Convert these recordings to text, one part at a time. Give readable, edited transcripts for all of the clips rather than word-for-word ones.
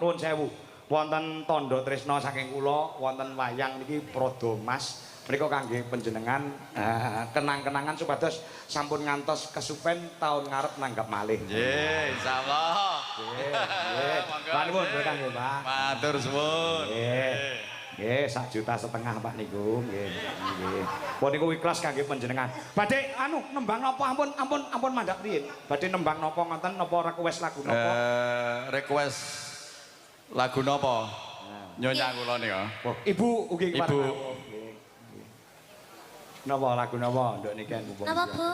nuwun sewu. Wonten tandha tresna saking kula, wonten wayang niki Prada Mas. Menika kangge panjenengan kenang-kenangan supados sampun ngantos kesupen taun ngarep nanggap malih. Nggih, insyaallah. Nggih. Pak nuwun berkah nggih, Pak. Matur suwun. Nggih. Nggih, 1,5 juta Pak niku. Nggih. Nggih. Pun niku ikhlas kangge panjenengan. Badhe nembang napa ampun mandhap riyin. Badhe nembang napa ngoten napa request lagu napa? Request lagu napa? Nyonya kula nika. Ibu ugi Ibu. kepareng. Napa lagu napa nduk niken Bu? Napa, Bu?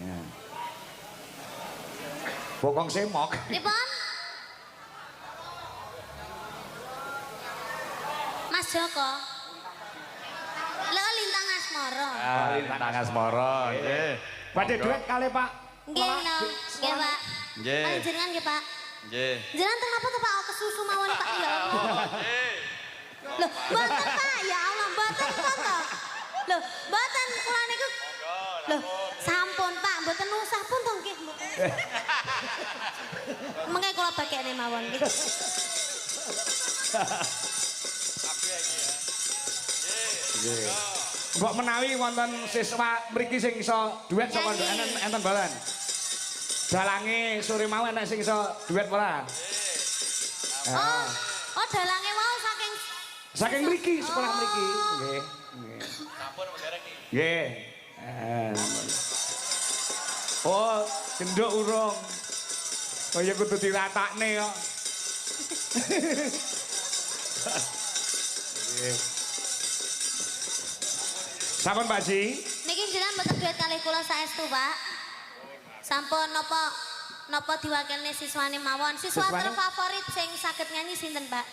Ya. Bokong semok. Pripun? Mas Joko. Lho Lintang Asmara. Lintang Asmara, nggih. Badhe dhuwit kalih Pak. Nggih, no. Nggih, Pak. Nggih. Panjenengan nggih, Pak. Nggih. Jenengan teng napa to Pak kesusu mawon Pak ya Allah. Nggih. Lho, mboten Pak, ya Allah, mboten kok to. Lho, mboten kula niku. Lho, sampun Pak, mboten usah pun to nggih. Mengke kula bakekne mawon nggih. Nggih. Mbok menawi wonten siswa mriki sing iso duet sapa nduk enten balan. Dalange sore mau enek sing iso duet ora? Oh, oh dalange wau Saking mriki, sekolah mriki. Nggih. Nggih. Sampun dereng iki. Nggih. Oh, genduk urung. Kaya kudu diratakne kok. Nggih. Sampun Pak Ji? niki jenengan mboten duet kalih kula saestu, Pak. Sampun napa diwakilne siswane mawon. Siswa terfavorit sing saged nyanyi sinten, Pak?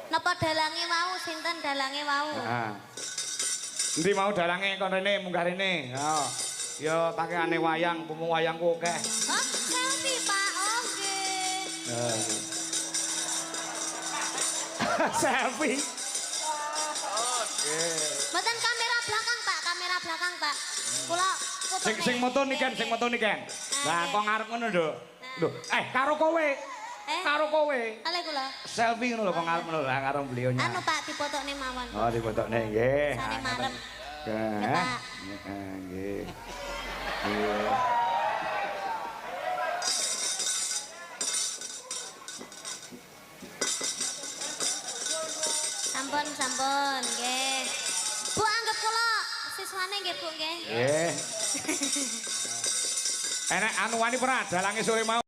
Napa dalange wau sinten dalange wau? Heeh. Endi mau dalange kon rene munggah rene. Heeh. Ya pakaiane wayang, pumu wayangku akeh. Hah? Selfie, Pak. Oh, nggih. Selfie. Mboten kamera belakang, Pak. Kamera belakang, Pak. Kula fotone. Sing moto niken. Lah kok ngarep ngono, Nduk. Lho, karo kowe. Karo kowe. Ale kula. Selfie ngono lho kok ngarep ngono lah karo beliaunya. Anu, Pak, dipotokne mawon. Oh, dipotokne nggih. Sane marem. Nggih. Pak. Nggih. Nggih. Sampun, nggih. Bu anggap kula siswane nggih, Bu nggih. Nggih. Enek anu wani ora dalange sore mau.